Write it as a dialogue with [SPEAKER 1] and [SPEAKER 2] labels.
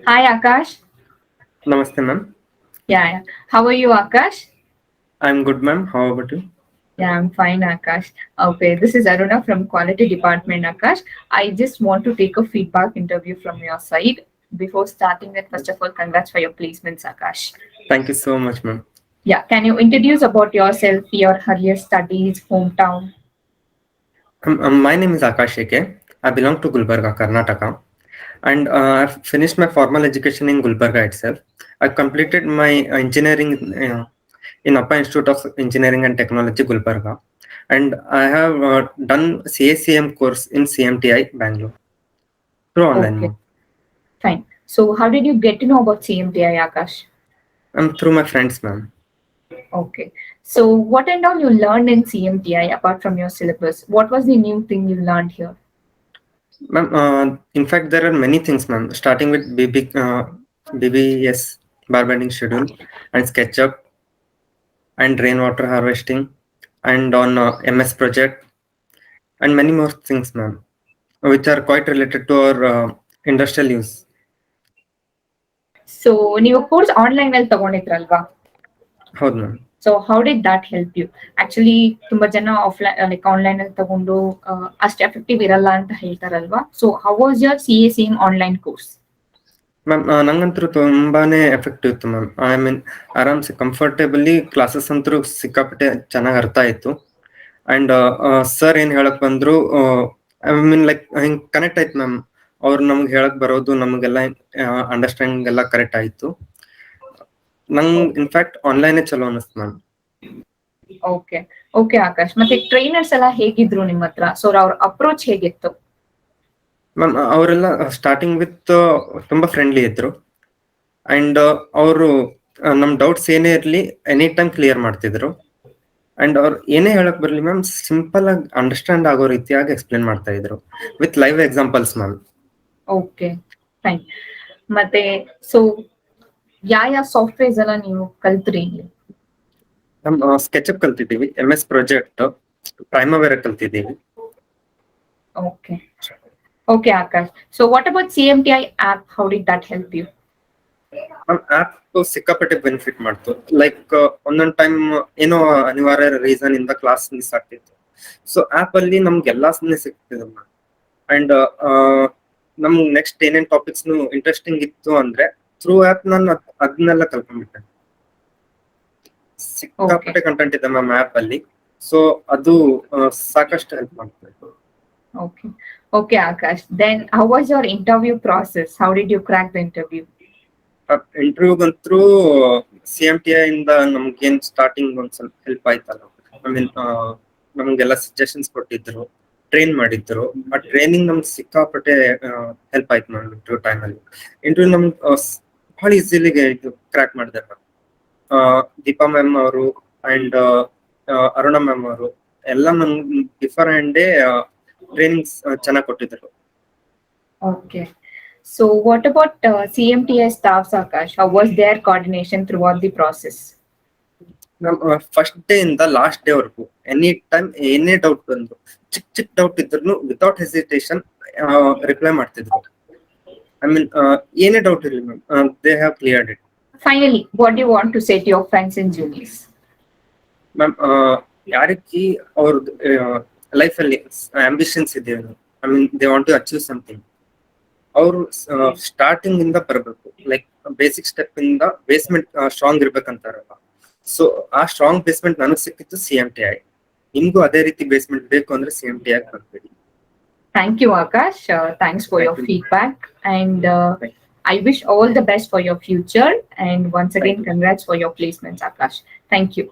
[SPEAKER 1] Hi Akash.
[SPEAKER 2] Namaste, ma'am.
[SPEAKER 1] Yeah. How are you, Akash?
[SPEAKER 2] I'm good, ma'am. How about you?
[SPEAKER 1] Yeah, I'm fine, Akash. Okay, this is Aruna from Quality Department, Akash. I just want to take a feedback interview from your side. Before starting that, first of all, congrats for your placements, Akash.
[SPEAKER 2] Thank you so much, ma'am.
[SPEAKER 1] Yeah, can you introduce about yourself, your earlier studies, hometown?
[SPEAKER 2] My name is Akash Eke. I belong to Gulbarga, Karnataka, and I've finished my formal education in Gulbarga itself. I completed my engineering in Upper Institute of Engineering and Technology, Gulbarga, and I have done CACM course in CMTI, Bangalore, through online
[SPEAKER 1] Okay,
[SPEAKER 2] mode.
[SPEAKER 1] fine. So, how did you get to know about CMTI, Akash?
[SPEAKER 2] Through my friends, ma'am.
[SPEAKER 1] Okay. So, what and all you learned in CMTI apart from your syllabus? What was the new thing you learned here?
[SPEAKER 2] Ma'am, in fact, there are many things, ma'am. Starting with BBS, bar bending schedule, and SketchUp, and rainwater harvesting, and on MS project, and many more things, ma'am, which are quite related to our industrial use.
[SPEAKER 1] So ನೀವು course online ಅಲ್ಲಿ ತಗೊಂಡಿದ್ರಲ್ವಾ?
[SPEAKER 2] ಹೌದು ma'am.
[SPEAKER 1] So how did that help you? Actually ತುಂಬಾ ಜನ offline like online ಅಲ್ಲಿ ತಗೊಂಡು ಅಷ್ಟು effective ಇರಲ್ಲ ಅಂತ ಹೇಳ್ತಾರಲ್ವಾ? So how was your CACM online course?
[SPEAKER 2] Ma'am ನಂಗಂತೂ ತುಂಬಾನೇ ಎಫೆಕ್ಟಿವ್ ಇತ್ತು ಮ್ಯಾಮ್. ಐ ಮೀನ್ ಆರಾಮ್ಸೆ ಕಂಫರ್ಟೇಬಲಿ ಕ್ಲಾಸಸ್ ಅಂತೂ ಸಿಕ್ಕಾಪಟ್ಟೆ ಚೆನ್ನಾಗಿ ಅರ್ಥ ಆಯ್ತು. ಅಂಡ್ ಸರ್ ಏನ್ ಹೇಳಕ್ ಬಂದ್ರು, ಐ ಮೀನ್ ಲೈಕ್ ಹಿಂಗ್ ಕನೆಕ್ಟ್ ಆಯ್ತು ಮ್ಯಾಮ್. ಅವ್ರು ನಮ್ಗೆ ಹೇಳಕ್ ಬರೋದು ನಮಗೆಲ್ಲ ಅಂಡರ್ಸ್ಟ್ಯಾಂಡಿಂಗ್ ಎಲ್ಲ ಕರೆಕ್ಟ್ ಆಯ್ತು. ನಂಗೆ ಇನ್ಫ್ಯಾಕ್ಟ್ ಆನ್ಲೈನೇ ಚಲೋ ಅನಿಸ್ತು ಮ್ಯಾಮ್.
[SPEAKER 1] ಓಕೆ ಓಕೆ ಆಕಾಶ್, ಮತ್ತೆ ಟ್ರೈನರ್ಸ್ ಎಲ್ಲ ಹೇಗಿದ್ರು ನಿಮ್ಮ ಹತ್ರ? ಸೊ ಅವ್ರ ಅಪ್ರೋಚ್ ಹೇಗಿತ್ತು?
[SPEAKER 2] ಮ್ಯಾಮ್ ಅವರೆಲ್ಲ ಸ್ಟಾರ್ಟಿಂಗ್ ವಿತ್ ತುಂಬಾ ಫ್ರೆಂಡ್ಲಿ ಇದ್ರು. ಅಂಡ್ ಅವರು ನಮ್ ಡೌಟ್ಸ್ ಏನೇ ಇರ್ಲಿ ಎನಿ ಟೈಮ್ ಕ್ಲಿಯರ್ ಮಾಡ್ತಿದ್ರು. ಅಂಡ್ ಅವ್ರು ಏನೇ ಹೇಳಕ್ ಬರ್ಲಿ ಮ್ಯಾಮ್, ಸಿಂಪಲ್ ಆಗಿ ಅಂಡರ್ಸ್ಟ್ಯಾಂಡ್ ಆಗೋ ರೀತಿಯಾಗಿ ಎಕ್ಸ್ಪ್ಲೇನ್ ಮಾಡ್ತಾ ಇದ್ರು with live examples ma'am.
[SPEAKER 1] Okay fine. ಮತ್ತೆ ಸೊ ಯಾವ ಸಾಫ್ಟ್ವೇರ್ಸ್ ಎಲ್ಲ ನೀವು ಕಲ್ತ್ರಿ ಇಲ್ಲಿ?
[SPEAKER 2] ನಮ್ ಸ್ಕೆಚ್ಅಪ್ ಕಲ್ತಿದ್ದೀವಿ, MS ಪ್ರಾಜೆಕ್ಟ್, ಪ್ರೈಮವೇರ ಕಲ್ತಿದ್ದೀವಿ.
[SPEAKER 1] Okay okay Akash. So what about CMTI app? How did that help you?
[SPEAKER 2] App ಸಿಕ್ಕಾಪಟ್ಟೆ ಬೆನಿಫಿಟ್ ಮಾಡ್ತು. ಲೈಕ್ ಒಂದೊಂದ್ ಟೈಮ್ ಏನೋ ಅನಿವಾರ್ಯ ರೀಸನ್ ಇಂದ ಕ್ಲಾಸ್ ಮಿಸ್ ಆಗ್ತಿತ್ತು. ಸೊ ಆಪ್ ಅಲ್ಲಿ ನಮ್ಗೆ ಎಲ್ಲಾ ಸಿಗ್ತಿದೆ. ಅಂಡ್ ನಮ್ಗೆ ನೆಕ್ಸ್ಟ್ ಏನೇನ್ ಟಾಪಿಕ್ಸ್ ಇಂಟ್ರೆಸ್ಟಿಂಗ್ ಇತ್ತು ಅಂದ್ರೆ ಥ್ರೂ ಆಪ್ ನಾನು ಅದನ್ನೆಲ್ಲ ಕಲ್ಕೊಂಡ್ಬಿಟ್ಟೆ. ಸಿಕ್ಕಾಪಟ್ಟೆ ಕಂಟೆಂಟ್ ಇದೆ ಮ್ಯಾಮ್ ಆಪ್ ಅಲ್ಲಿ. ಸೊ ಅದು ಸಾಕಷ್ಟು ಹೆಲ್ಪ್ ಮಾಡ್ತದೆ.
[SPEAKER 1] Okay. Okay, Akash. Then how was your interview process? How did you crack the interview?
[SPEAKER 2] ಇಂಟರ್ವ್ಯೂಗಂತೂ CMTI ಇಂದ ನಮ್ಗೇನ್ ಸ್ಟಾರ್ಟಿಂಗ್ ಒಂದ್ ಸ್ವಲ್ಪ ಹೆಲ್ಪ್ ಆಯ್ತಲ್ಲ. ಐ ಮೀನ್ ನಮ್ಗೆಲ್ಲ ಸಜೆಷನ್ಸ್ ಕೊಟ್ಟಿದ್ರು, ಟ್ರೈನ್ ಮಾಡಿದ್ರು. ಆ ಟ್ರೈನಿಂಗ್ ನಮ್ಗೆ ಸಿಕ್ಕಾಪಟ್ಟೆ ಹೆಲ್ಪ್ ಆಯ್ತು ಮ್ಯಾಮ್. ಇಂಟರ್ವ್ಯೂ ಟೈಮ್ ಅಲ್ಲಿ ಇಂಟರ್ವ್ಯೂ ನಮ್ಗೆ ಬಹಳ ಈಸಿಲಿ ಇದು ಕ್ರ್ಯಾಕ್ ಮಾಡಿದೆ ಮ್ಯಾಮ್. ದೀಪಾ ಮ್ಯಾಮ್ ಅವರು ಅಂಡ್ ಅರುಣ ಮ್ಯಾಮ್ ಅವರು ಎಲ್ಲ ನಮ್ಗೆ ಬಿಫೋರ್ ಹ್ಯಾಂಡ್ ಟ್ರೈನಿಂಗ್ಸ್ ಚೆನ್ನಾಗಿ ಕೊಟ್ಟಿದ್ರು.
[SPEAKER 1] Okay. So what about CMTI staffs, Akash? How was their coordination throughout the process?
[SPEAKER 2] ನಮ್ ಫಸ್ಟ್ ಡೇ ಇಂದ ಲಾಸ್ಟ್ ಡೇ ವರ್ಗು ಎನಿ ಟೈಮ್ ಏನೇ ಡೌಟ್ ಬಂದ್ರು, ಚಿಕ್ಕ ಡೌಟ್ ಇದ್ರು ವಿತೌಟ್ ಹೆಸಿಟೇಷನ್ ರಿಪ್ಲೈ ಮಾಡ್ತಿದ್ರು. ಐ ಮೀನ್ ಏನೇ ಡೌಟ್ ಇರಲಿ ma'am, they have cleared it.
[SPEAKER 1] Finally, what do you want to say to your friends and juniors?
[SPEAKER 2] Ma'am ಯಾರಿಗೆ ಅವ್ರ ಲೈಫ್ ಅಲ್ಲಿ ಆಂಬಿಷನ್ಸ್ ಇದೆ, I mean they want to achieve something, ಅವರು starting ಇಂದ ಬರಬೇಕು. Like basic step ಇಂದ basement strong ಇರ್ಬೇಕಂತಾರಲ್ಲ. So ಆ ಸ್ಟ್ರಾಂಗ್ ಬೇಸ್ಮೆಂಟ್ ನನಗೆ ಸಿಕ್ಕಿತ್ತು CMTI. ನಿಮ್ಗೂ ಅದೇ ರೀತಿ ಬೇಸ್ಮೆಂಟ್ ಬೇಕು ಅಂದ್ರೆ CMTI ಬರ್ಬೇಡಿ.
[SPEAKER 1] Thank you, Akash. Thanks for your feedback. And I wish all the best for your future. And once again, congrats for your placements, Akash. Thank you.